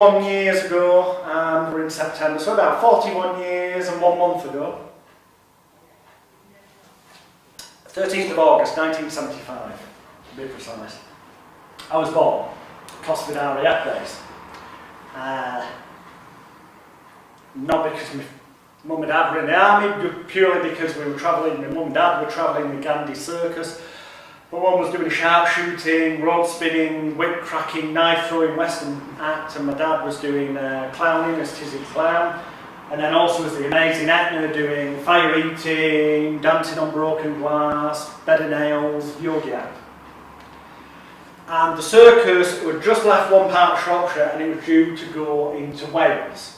Years ago, and we're in September, so about 41 years and 1 month ago, 13th of August 1975, to be precise, I was born at Cosford base. Not because my mum and dad were in the army, but purely because we were travelling, my mum and dad were travelling with Gandhi circus. My mum was doing sharpshooting, rope spinning, whip cracking, knife throwing, western act, and my dad was doing clowning as Tizzy Clown, and then also as the amazing Etna doing fire eating, dancing on broken glass, bed of nails, yogi act. And the circus had just left one part of Shropshire and it was due to go into Wales.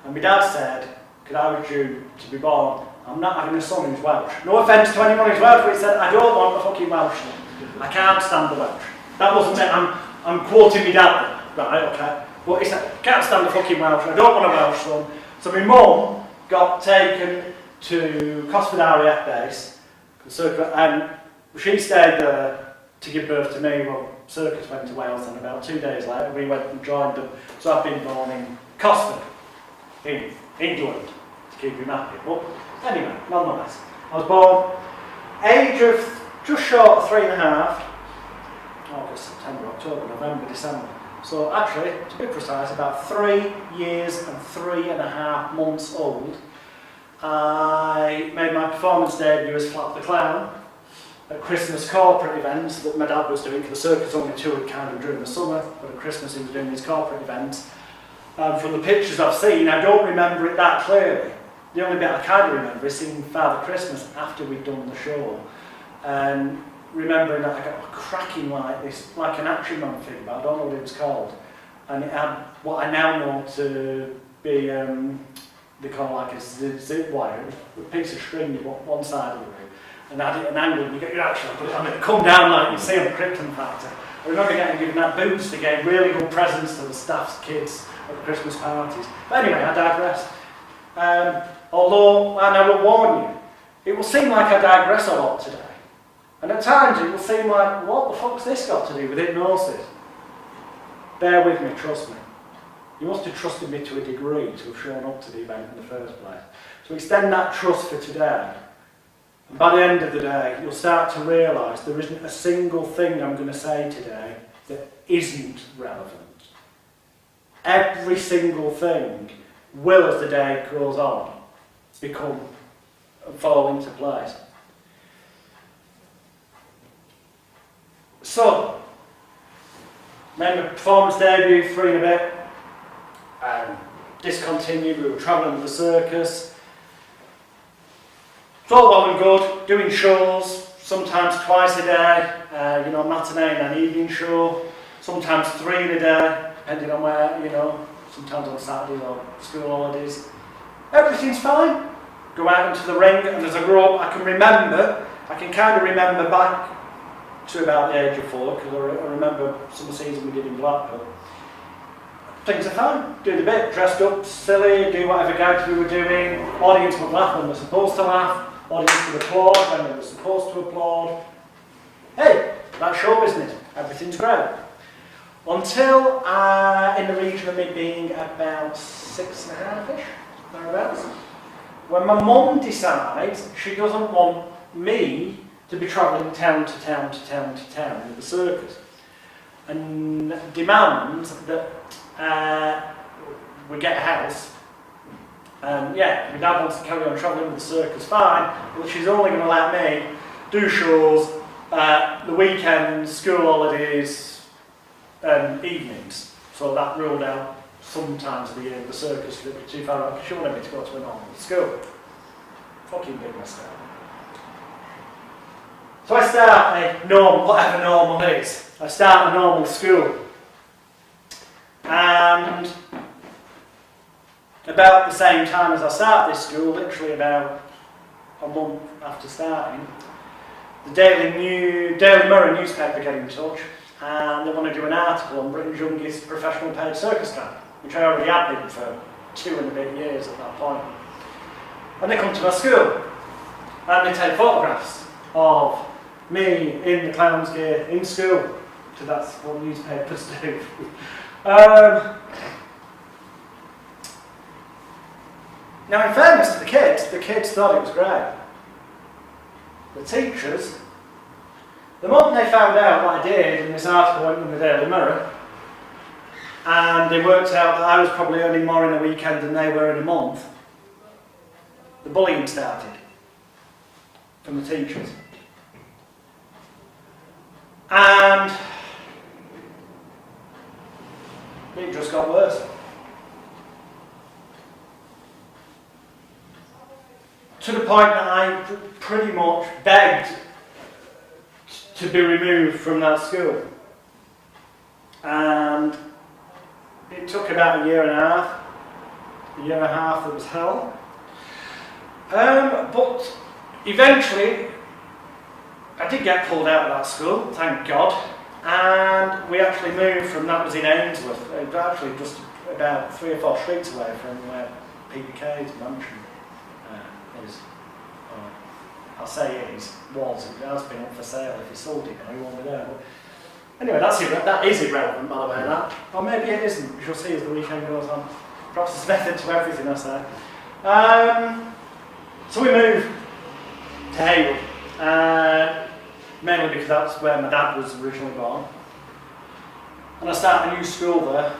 And my dad said, because I was due to be born, I'm not having a son who's Welsh. No offence to anyone who's Welsh, but he said, I don't want a fucking Welsh son. I can't stand the Welsh. That wasn't it, I'm quoting my dad. Right, okay. But he said, I can't stand the fucking Welsh, I don't want a Welsh son. So my mum got taken to Cosford base, and she stayed there to give birth to me. Well, circus went to Wales, and about 2 days later we went and joined them. So I've been born in Cosford, in England, to keep him happy. But anyway, nonetheless, I was born age of just short of 3.5, August, September, October, November, December. So actually, to be precise, about 3 years and 3.5 months old, I made my performance debut as Flap the Clown at Christmas corporate events that my dad was doing, because the circus only toured kind of during the summer, but at Christmas he was doing these corporate events. From the pictures I've seen, I don't remember it that clearly. The only bit I kind of remember is seeing Father Christmas after we'd done the show, and remembering that I got a cracking like this, like an action man figure, but I don't know what it was called, and it had what I now know to be, they call it like a zip wire, a piece of string you put one side of the room, and had it at an angle, and you get your action, put it on it, come down like you see on the Krypton Factor. I remember given that boost to get really good presents to the staff's kids at the Christmas parties. But anyway, I digress. Although, and I will warn you, it will seem like I digress a lot today. And at times it will seem like, what the fuck's this got to do with hypnosis? Bear with me, trust me. You must have trusted me to a degree to have shown up to the event in the first place. So extend that trust for today. And by the end of the day, you'll start to realise there isn't a single thing I'm going to say today that isn't relevant. Every single thing will, as the day goes on, become and fall into place. So, made my performance debut, 3 and a bit, discontinued, we were travelling with the circus. It's all well and good, doing shows, sometimes twice a day, you know, matinee and an evening show, sometimes 3 in a day, depending on where, you know, sometimes on Saturdays or school holidays. Everything's fine. Go out into the ring, and as I grow up, I can kind of remember back to about the age of 4, because I remember some season we did in Blackpool. Things are fine, do the bit, dressed up, silly, do whatever gags we were doing, audience would laugh when they're supposed to laugh, audience would applaud when they were supposed to applaud. Hey, that's show business, everything's great. Until in the region of me being about 6.5-ish, thereabouts, when my mum decides she doesn't want me to be travelling town to town to town to town with the circus, and demands that we get a house. And yeah, my dad wants to carry on travelling with the circus, fine, but she's only going to let me do shows the weekends, school holidays, and evenings. So that ruled out sometimes the year the circus would be too far out, because she wanted me to go to a normal school. Fucking big mistake. So I start a normal, whatever normal is. I start a normal school. And about the same time as I start this school, literally about a month after starting, the Daily Mirror newspaper get in touch, and they want to do an article on Britain's youngest professional paid circus clown, which I already had been for 2 and a bit years at that point. And they come to my school, and they take photographs of me in the clown's gear in school, because that's what newspapers do. Now, in fairness to the kids thought it was great. The teachers, the moment they found out what I did, and this article went in the Daily Mirror, and they worked out that I was probably earning more in a weekend than they were in a month, the bullying started from the teachers. And it just got worse. To the point that I pretty much begged to be removed from that school. And it took about a year and a half. A year and a half that was hell. But eventually, I did get pulled out of that school, thank God. And we actually moved from, that was in Ainsworth, actually just about 3 or 4 streets away from where Peter Kay's mansion is. I'll say it was, it has been up for sale. If he sold it now, he won't be there. But anyway, that is irrelevant, by the way, that. Or maybe it isn't, we shall see as the weekend goes on. Perhaps there's method to everything I say. So we moved to Haywood, mainly because that's where my dad was originally born. And I started a new school there.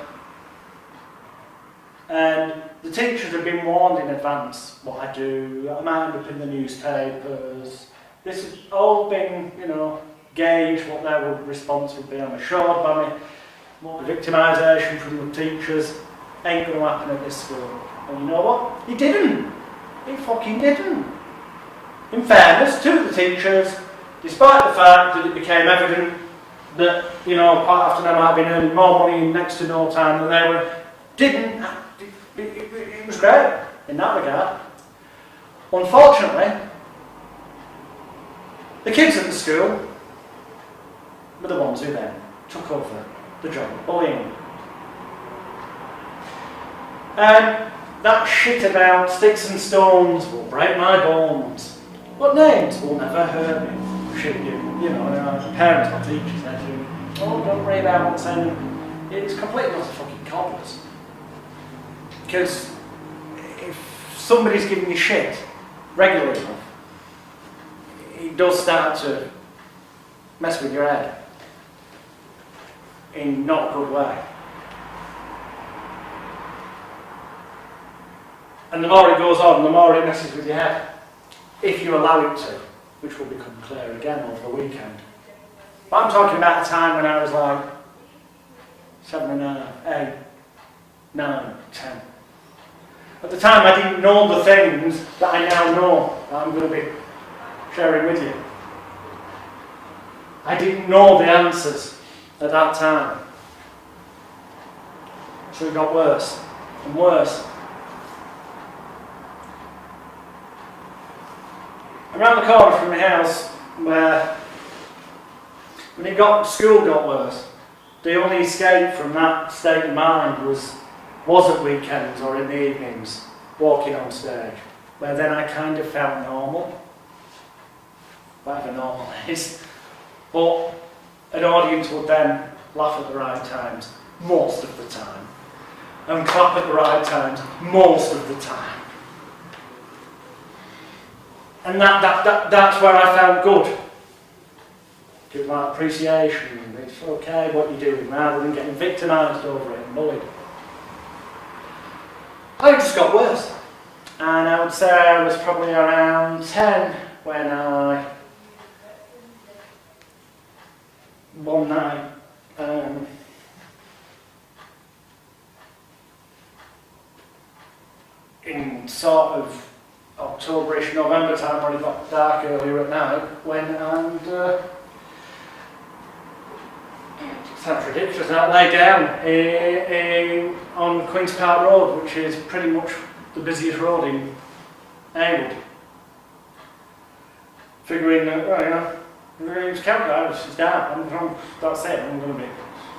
And the teachers had been warned in advance what I do. I might end up in the newspapers. This has all been, you know, gauged what their response would be. I'm assured by me. More victimisation from the teachers ain't going to happen at this school. And you know what? It didn't. It fucking didn't. In fairness to the teachers, despite the fact that it became evident that, you know, quite often I might have been earning more money in next to no time than they were, it was great in that regard. Unfortunately, the kids at the school were the ones who then took over the job of bullying. And that shit about sticks and stones will break my bones, but names will never hurt me. Shit, you know, parents or teachers, they do. Oh, don't worry about what's saying. It's completely not a fucking cobblers. Because if somebody's giving you shit regularly enough, it does start to mess with your head in not a good way. And the more it goes on, the more it messes with your head, if you allow it to, which will become clear again over the weekend. But I'm talking about a time when I was like 7 and a half, 8, 9, 10. At the time I didn't know the things that I now know that I'm going to be sharing with you. I didn't know the answers at that time. So it got worse and worse. Around the corner from my house, where when school got worse, the only escape from that state of mind was at weekends or in the evenings, walking on stage, where then I kind of felt normal, whatever normal is. But an audience would then laugh at the right times, most of the time, and clap at the right times, most of the time. And that's where I felt good. Give my appreciation, it's okay what you're doing, rather than getting victimised over it and bullied. I just got worse. And I would say I was probably around 10 when I, one night, in sort of October-ish, November time, when it got dark earlier at night, went and sounds ridiculous, I lay down on Queen's Park Road, which is pretty much the busiest road in Haywood. Figuring that, well, you know, it's countdown, it's dark, that's it, I'm going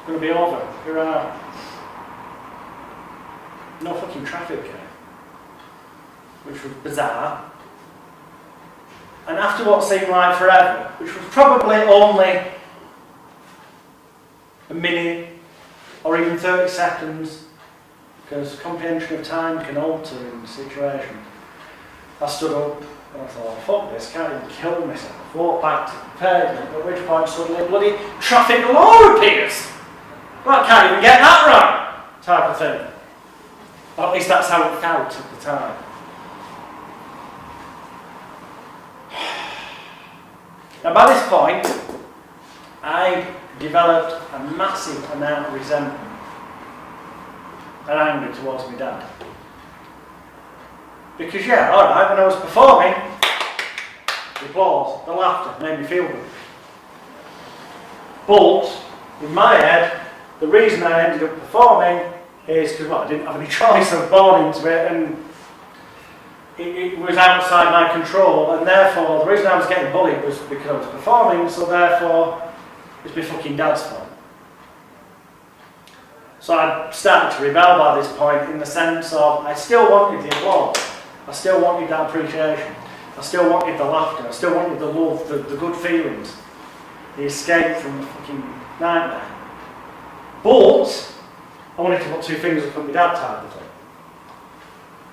to be over. Hurrah. No fucking traffic here, which was bizarre. And after what seemed like forever, which was probably only a minute or even 30 seconds, because comprehension of time can alter in the situation. I stood up and I thought, fuck this, can't even kill myself. Walked back to the pavement, at which point suddenly bloody traffic law appears. Well, I can't even get that right, type of thing. Or at least that's how it felt at the time. And by this point, I developed a massive amount of resentment and anger towards my dad. Because yeah, alright, when I was performing, the applause, the laughter made me feel good. But, in my head, the reason I ended up performing is because, well, I didn't have any choice, I was born into it, and it was outside my control, and therefore, the reason I was getting bullied was because I was performing, so therefore, it's my fucking dad's fault. So I started to rebel by this point in the sense of, I still wanted the applause, I still wanted that appreciation, I still wanted the laughter, I still wanted the love, the good feelings, the escape from the fucking nightmare. But, I wanted to put two fingers up at my dad type of thing.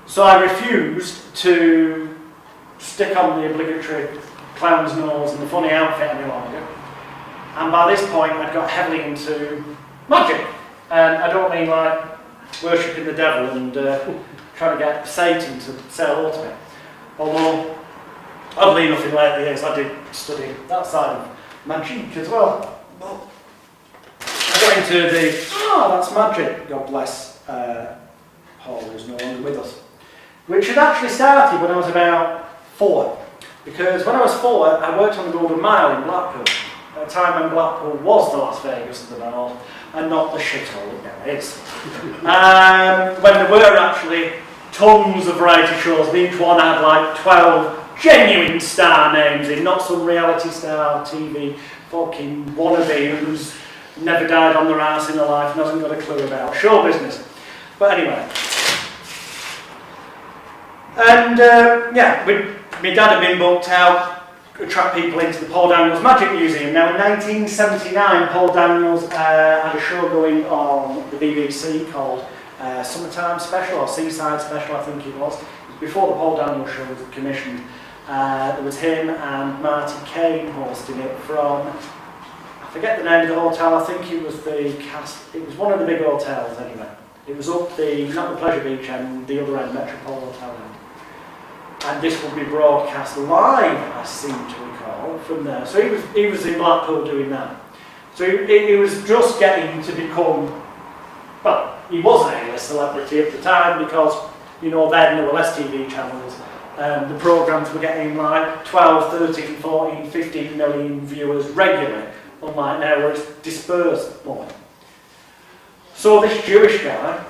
So I refused to stick on the obligatory clown's nose and the funny outfit any longer. And by this point I'd got heavily into magic. And I don't mean like worshipping the devil and trying to get Satan to say hello to me. Although, oddly enough in later years I did study that side of magic as well. But I got into the, that's magic, God bless Paul, who's no longer with us. Which had actually started when I was about 4. Because when I was 4, I worked on the Golden Mile in Blackpool. At a time when Blackpool was the Las Vegas of the North, and not the shithole it now is. When there were actually tons of variety shows, and each one had like 12 genuine star names in, not some reality star TV fucking wannabe who's never died on their ass in their life and hasn't got a clue about show business. But anyway. And yeah, my dad had been booked out to attract people into the Paul Daniels Magic Museum. Now in 1979, Paul Daniels had a show going on the BBC called Summertime Special, or Seaside Special I think it was. It was before the Paul Daniels show was commissioned. There was him and Marty Kane hosting it from, I forget the name of the hotel, I think it was the cast, it was one of the big hotels anyway. It was up the, not the Pleasure Beach end, the other end, Metropole Hotel end. And this would be broadcast live, I seem to recall, from there. So he was in Blackpool doing that. So he was just getting to become, well, he was an A-list celebrity at the time because, you know, then there were less TV channels. The programmes were getting like 12, 13, 14, 15 million viewers regularly, unlike now where it's dispersed more. So this Jewish guy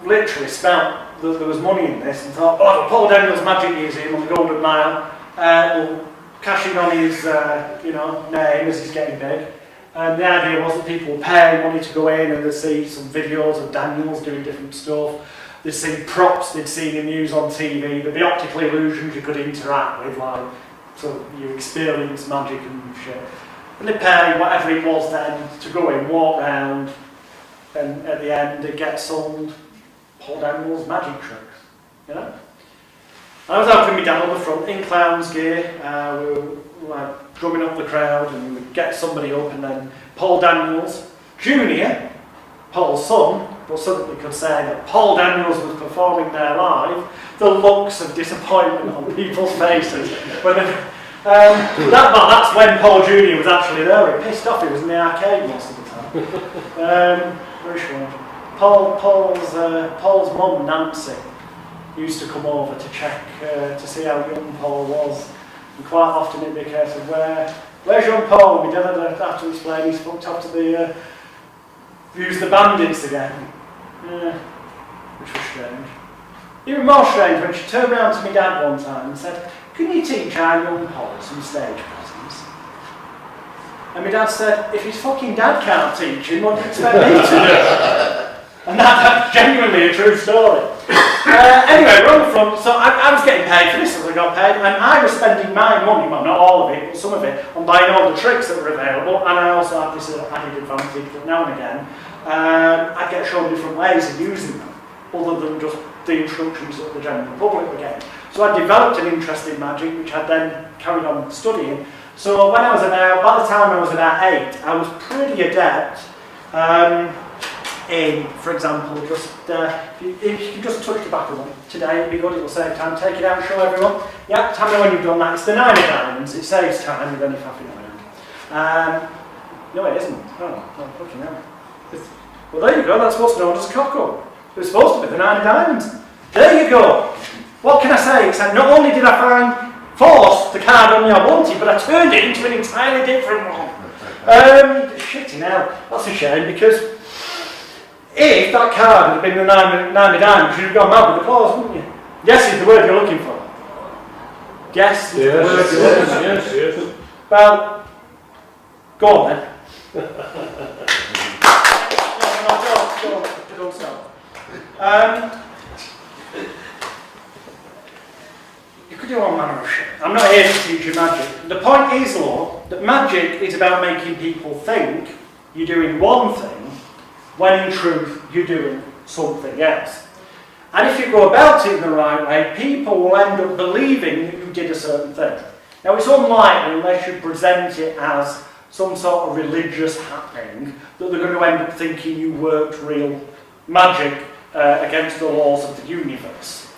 literally smelt that there was money in this and thought, oh, Paul Daniels Magic Museum on the Golden Mile, we'll cash in on his you know, name as he's getting big. And the idea was that people would pay money to go in and they'd see some videos of Daniels doing different stuff. They'd see props they'd seen him use on TV, there'd be optical illusions you could interact with, like, so you experience magic and shit. And they'd pay whatever it was then to go in, walk around, and at the end it gets sold Paul Daniels magic tricks, you know? I was helping my dad on the front in clown's gear, we were like drumming up the crowd and we'd get somebody up and then Paul Daniels Jr., Paul's son, but suddenly could say that Paul Daniels was performing there live, the looks of disappointment on people's faces. When that's when Paul Jr. was actually there. He pissed off, he was in the arcade most of the time. Very strange. Paul's mum, Nancy, used to come over to check to see how young Paul was. And quite often it'd be a case of, where's young Paul? And my dad would have to explain he's fucked up to the use the bandits again. Which was strange. Even more strange when she turned around to my dad one time and said, can you teach our young Paul some stage presence? And my dad said, if his fucking dad can't teach him, what do you expect me to do? And that's genuinely a true story. Anyway, we're on the front, so I was getting paid for this as I got paid, and I was spending my money, well not all of it, but some of it, on buying all the tricks that were available, and I also had this added advantage that now and again, I'd get shown different ways of using them, other than just the instructions that the general public were getting. So I developed an interest in magic, which I then carried on studying. So when I was about, by the time I was about 8, I was pretty adept in, for example, just if you can just touch the back of one today, it'd be good, it'll save time. Take it out and show everyone. Yeah, tell me when you've done that. It's the 9 of diamonds, it saves time, and then if happy around. No, it isn't. Oh, fucking hell. Well, there you go, that's what's known as a cock-up. It was supposed to be the 9 of diamonds. There you go. What can I say? Except not only did I force the card on me I wanted, but I turned it into an entirely different one. Shitty now. That's a shame, because if that card had been the 9 of diamonds, you'd have gone mad with applause, wouldn't you? Yes is the word you're looking for. Yes is the word you're looking for. Yes. Well, go on then. Don't stop. You could do all manner of shit. I'm not here to teach you magic. The point is, though, that magic is about making people think you're doing one thing, when in truth you're doing something else. And if you go about it in the right way, people will end up believing that you did a certain thing. Now, it's unlikely, unless you present it as some sort of religious happening, that they're going to end up thinking you worked real magic against the laws of the universe.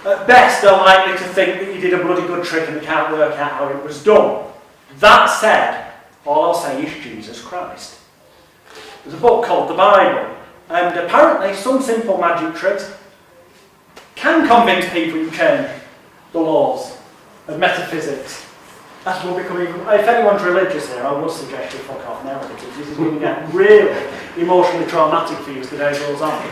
At best, they're likely to think that you did a bloody good trick and they can't work out how it was done. That said, all I'll say is Jesus Christ. There's a book called the Bible, and apparently some simple magic tricks can convince people you change the laws of metaphysics. That will become even... If anyone's religious here, I would suggest you fuck off now, because this is going to get really emotionally traumatic for you as the day goes on.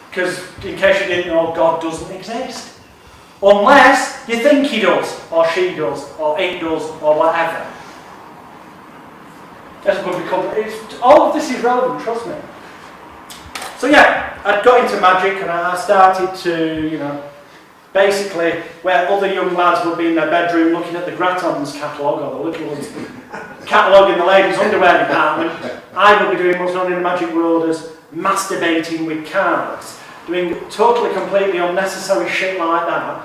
Because, in case you didn't know, God doesn't exist. Unless you think he does, or she does, or it does, or whatever. That's going to become... all of this is relevant, trust me. So yeah, I got into magic and I started to, basically, where other young lads would be in their bedroom looking at the Gratton's catalogue, or the little one's catalogue in the ladies' underwear department, I would be doing what's known in the magic world as masturbating with cards. Doing totally, completely unnecessary shit like that.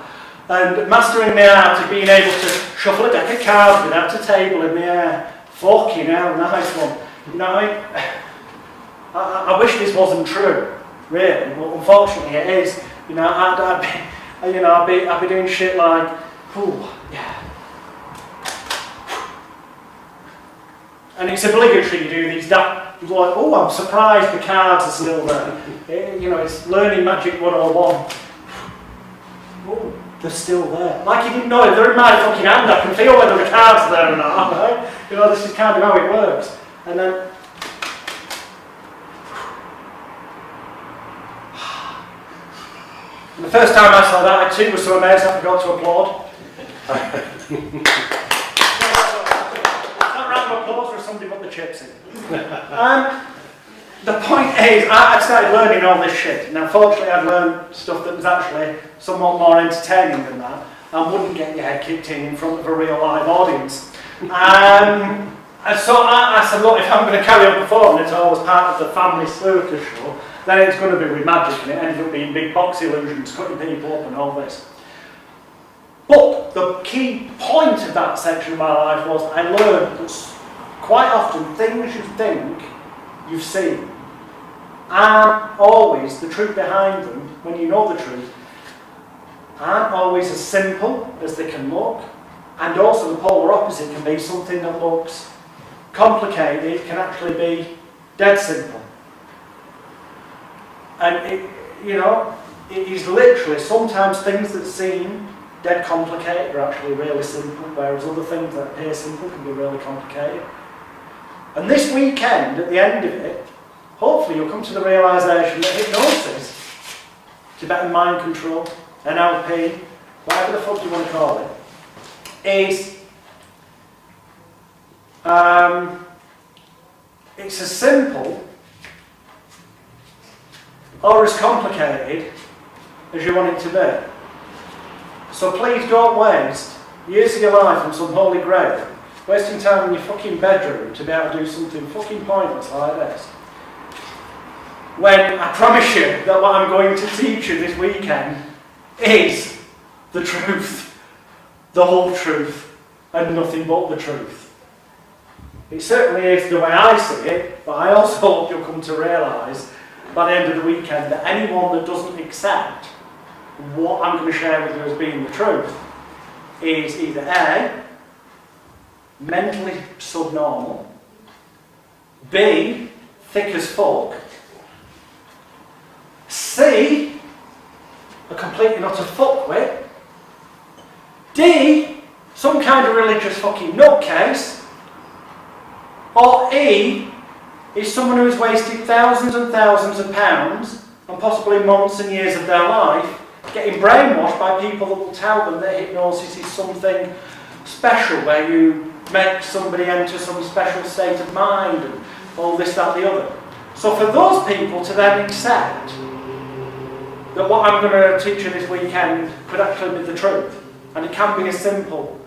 And mastering the art of being able to shuffle a deck of cards without a table in the air. Fucking hell, nice one. I wish this wasn't true, really, but unfortunately it is. I'd be doing shit like, yeah. And it's obligatory you do these, like, I'm surprised the cards are still there. It's learning magic 101. They're still there. Like you didn't know, if they're in my fucking hand, I can feel whether the cards are there or not, right? This is kind of how it works. And then... And the first time I saw that, I too was so amazed I forgot to applaud. That round of applause for somebody put the chips in. The point is, I started learning all this shit. Now, fortunately, I'd learned stuff that was actually somewhat more entertaining than that, and wouldn't get your head kicked in front of a real live audience. And so I said, look, if I'm going to carry on performing, it's always part of the family circus show, then it's going to be with magic, and it ended up being big box illusions, cutting people up and all this. But the key point of that section of my life was I learned that quite often things you think you've seen aren't always the truth behind them, when you know the truth, aren't always as simple as they can look, and also the polar opposite can be something that looks complicated, can actually be dead simple. And it is literally, sometimes things that seem dead complicated are actually really simple, whereas other things that appear simple can be really complicated. And this weekend, at the end of it, hopefully you'll come to the realisation that hypnosis, Tibetan mind control, NLP, whatever the fuck you want to call it, is it's as simple or as complicated as you want it to be. So please don't waste years of your life on some holy grail, wasting time in your fucking bedroom to be able to do something fucking pointless like this. When I promise you that what I'm going to teach you this weekend is the truth, the whole truth, and nothing but the truth. It certainly is the way I see it, but I also hope you'll come to realise by the end of the weekend that anyone that doesn't accept what I'm going to share with you as being the truth is either A, mentally subnormal, B, thick as fuck, C, a complete and utter fuckwit, D, some kind of religious fucking nutcase, or E, is someone who has wasted thousands and thousands of pounds and possibly months and years of their life getting brainwashed by people that will tell them that hypnosis is something special, where you make somebody enter some special state of mind and all this, that, the other. So for those people to then accept that what I'm going to teach you this weekend could actually be the truth, and it can be as simple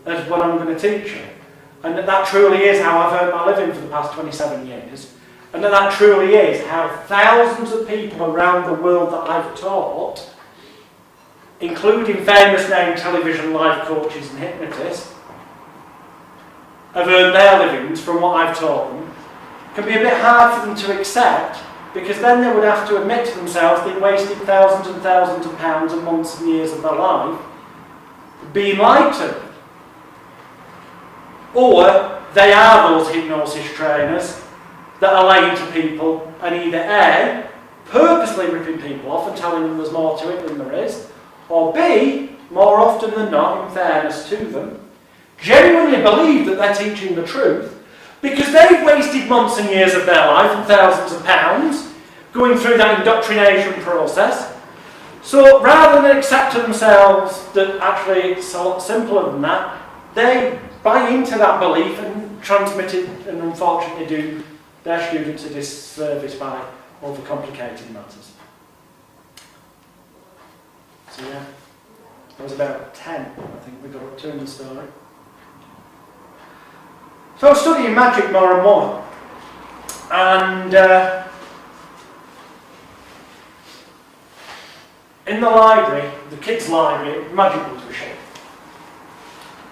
as what I'm going to teach you, and that truly is how I've earned my living for the past 27 years, and that truly is how thousands of people around the world that I've taught, including famous name television life coaches and hypnotists, have earned their livings from what I've taught them, can be a bit hard for them to accept, because then they would have to admit to themselves they've wasted thousands and thousands of pounds and months and years of their life being lied to. Or they are those hypnosis trainers that are lying to people and either A, purposely ripping people off and telling them there's more to it than there is, or B, more often than not, in fairness to them, genuinely believe that they're teaching the truth because they've wasted months and years of their life and thousands of pounds going through that indoctrination process. So rather than accept to themselves that actually it's a lot simpler than that, they buy into that belief and transmit it, and unfortunately do their students a disservice by overcomplicating matters. So yeah, I was about 10, I think we got up to in the story. So I was studying magic more and more, and in the library, the kids' library, magic books were shit.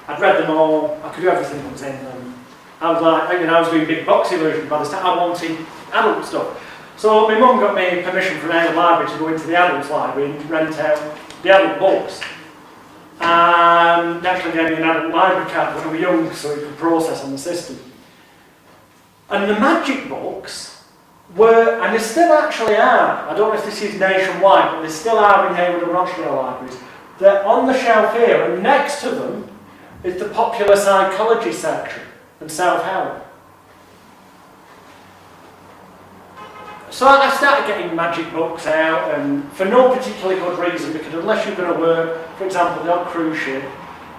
I'd read them all, I could do everything that was in them. I was like, you know, I was doing big box illusions by the time I wanted adult stuff. So my mum got me permission from the library to go into the adults library and rent out the adult books. And actually gave me an adult library card when I was young so it could process on the system. And the magic books were, and they still actually are, I don't know if this is nationwide, but they still are in Hayward and Rochdale libraries. They're on the shelf here, and next to them is the popular psychology section and self-help. So I started getting magic books out, and for no particularly good reason, because unless you're going to work, for example, on a cruise ship,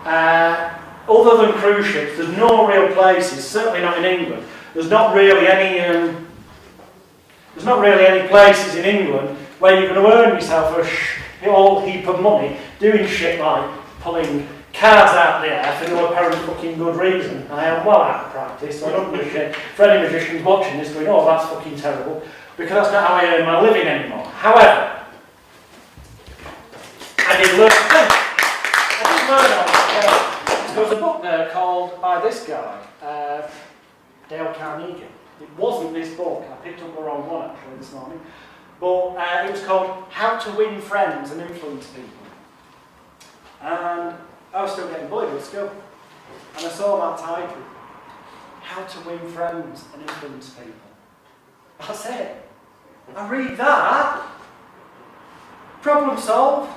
other than cruise ships, there's no real places, certainly not in England, there's not really any places in England where you're going to earn yourself a whole heap of money doing shit like pulling cards out of the air for no apparent fucking good reason. I am well out of practice, so I don't give a shit for any magicians watching this going, oh, that's fucking terrible, because that's not how I earn my living anymore. However, I did learn all this. There was a book there called, by this guy, Dale Carnegie. It wasn't this book, I picked up the wrong one actually this morning, but it was called How to Win Friends and Influence People. And I was still getting bullied at school, and I saw that title, How to Win Friends and Influence People. That's it. I read that, problem solved,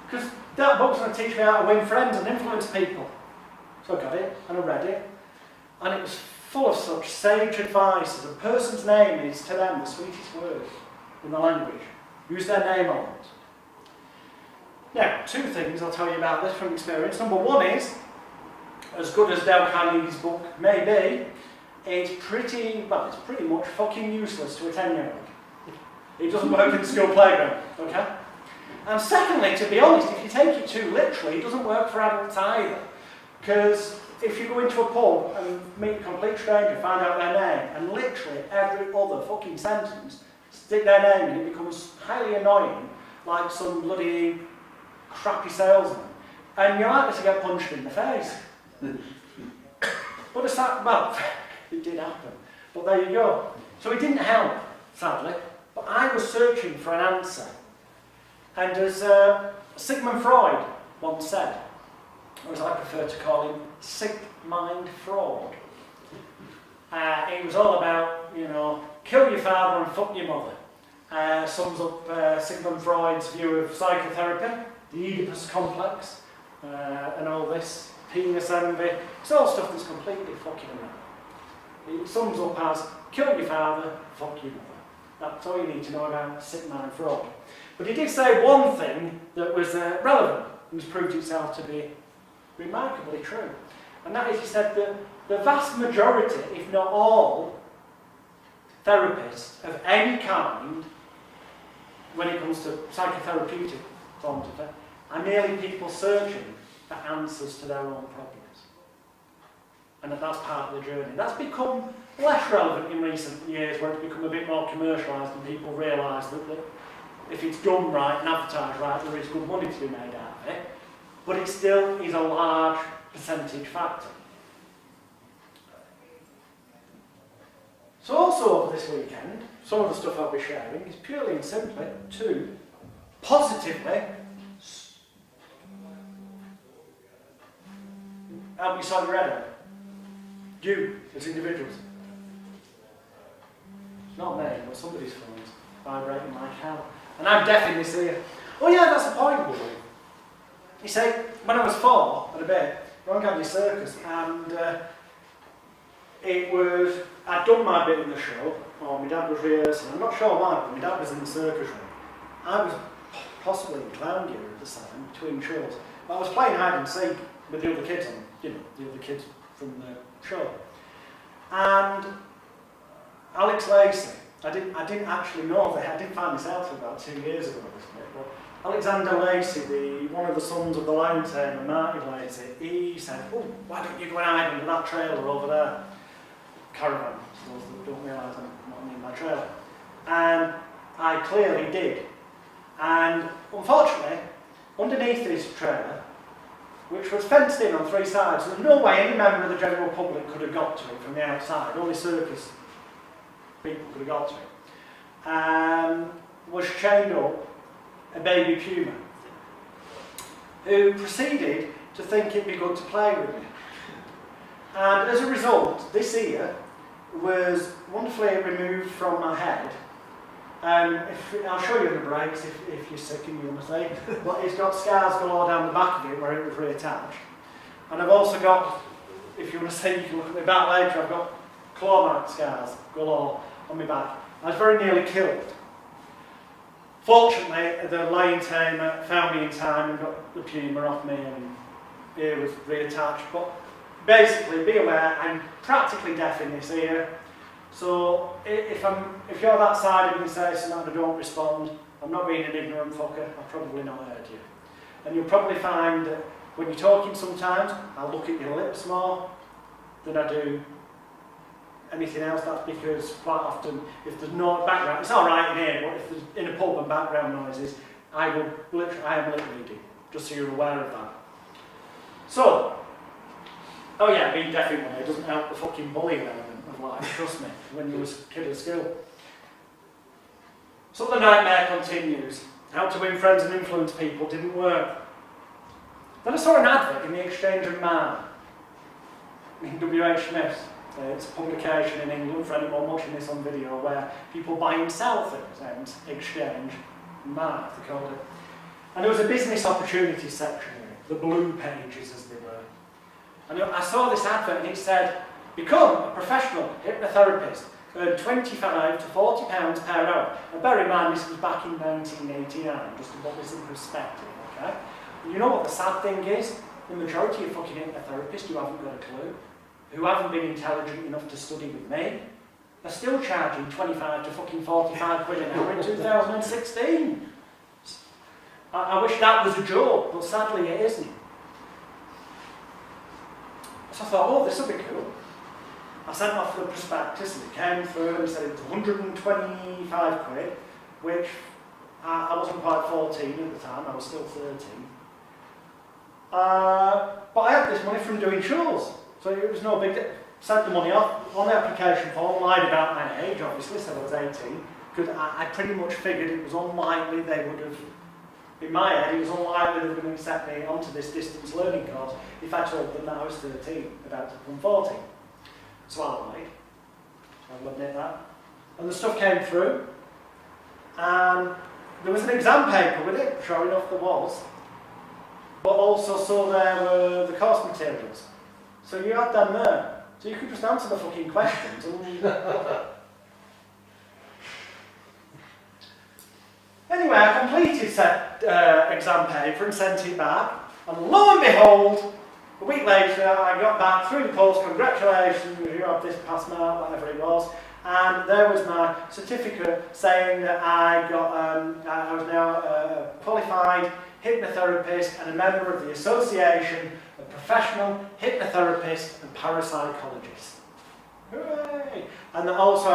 because that book's going to teach me how to win friends and influence people. So I got it, and I read it, and it was full of such sage advice as a person's name is to them the sweetest word in the language. Use their name on it. Now, two things I'll tell you about this from experience. Number one is, as good as Dale Carnegie's book may be, it's pretty much fucking useless to a 10-year-old. It doesn't work in the school playground, okay? And secondly, to be honest, if you take it too literally, it doesn't work for adults either. Because if you go into a pub and meet a complete stranger, find out their name, and literally every other fucking sentence, stick their name in, it becomes highly annoying, like some bloody crappy salesman. And you're likely to get punched in the face. But well, it did happen. But there you go. So it didn't help, sadly. But I was searching for an answer. And as Sigmund Freud once said, or as I prefer to call him, sick mind fraud. It was all about, you know, kill your father and fuck your mother. Sums up Sigmund Freud's view of psychotherapy, the Oedipus complex, and all this, penis envy. It's all stuff that's completely fucking around. It sums up as, kill your father, fuck your mother. That's all you need to know about sick mind fraud. But he did say one thing that was relevant and has proved itself to be remarkably true. And that is, he said that the vast majority, if not all, therapists of any kind, when it comes to psychotherapeutic forms of it, are merely people searching for answers to their own problems. And that's part of the journey. That's become less relevant in recent years, where it's become a bit more commercialised and people realise that if it's done right and advertised right, there is good money to be made out of it. But it still is a large percentage factor. So also over this weekend, some of the stuff I'll be sharing is purely and simply to positively help you sort your head out. You, as individuals. It's not me, but somebody's phone's vibrating like hell. And I'm deaf in this ear. Oh yeah, that's the point, boy. You see, when I was 4 and a bit, we went on the circus, and I'd done my bit in the show, or my dad was rehearsing. I'm not sure why, but my dad was in the circus room. I was possibly in clown gear at the time, between shows. But I was playing hide and seek with the other kids, the other kids from the show. And Alex Lacey, I didn't actually know that. I didn't find this out until about 2 years ago. But Alexander Lacey, one of the sons of the lion tamer, Martin Lacey, he said, "Oh, why don't you go and hide under that trailer over there?" Caravan, for those that don't realise I'm not in my trailer. And I clearly did. And unfortunately, underneath this trailer, which was fenced in on 3 sides, there's no way any member of the general public could have got to it from the outside. Only circus people could have got to it. Was chained up a baby puma, who proceeded to think it'd be good to play with me. And as a result, this ear was wonderfully removed from my head. I'll show you in the breaks if you're sick and you want to say, but it's got scars galore down the back of it where it was reattached. And I've also got, if you want to say, you can look at my back later, I've got claw mark scars galore on my back. I was very nearly killed. Fortunately, the lion tamer found me in time and got the puma off me, and ear was reattached. But basically, be aware, I'm practically deaf in this ear. So if you're that side and you say something and I don't respond, I'm not being an ignorant fucker, I've probably not heard you. And you'll probably find that when you're talking sometimes, I'll look at your lips more than I do anything else. That's because quite often, if there's no background, it's alright in here, but if there's in a pub and background noises, I am lip reading, just so you're aware of that. So, oh yeah, being deaf in one ear doesn't help the fucking bullying element of life, trust me, when you was a kid at school. So the nightmare continues. How to win friends and influence people didn't work. Then I saw an advert in the Exchange of Man, in W.H. Smith's. It's a publication in England for anyone watching this on video, where people buy and sell things, and exchange man, they called it. And there was a business opportunities section here, the blue pages as they were. And I saw this advert and it said, become a professional hypnotherapist, earn £25 to £40 per hour. And bear in mind, this was back in 1989, just to put this in perspective, okay? And you know what the sad thing is? The majority of fucking hypnotherapists who haven't got a clue, who haven't been intelligent enough to study with me, are still charging 25 to fucking 45 quid an hour in 2016. I wish that was a joke, but sadly it isn't. So I thought, oh, this will be cool. I sent off the prospectus and it came through and said it was 125 quid, which I wasn't quite 14 at the time, I was still 13. But I had this money from doing shows, so it was no big deal. Sent the money off on the application form, lied about my age, obviously, said I was 18, because I pretty much figured it was unlikely they would have, in my head, it was unlikely they were going to accept me onto this distance learning course if I told them that I was 13, about to become 14. So I lied, I will admit that. And the stuff came through, and there was an exam paper with it, sure enough there was, but also so there were the course materials. So you had them there. So you could just answer the fucking questions and... Anyway, I completed said exam paper and sent it back, and lo and behold, a week later I got back through the post, congratulations, you have this pass mark, whatever it was, and there was my certificate saying that I was now a qualified hypnotherapist and a member of the Association of Professional Hypnotherapists and Parapsychologists. Hooray! And also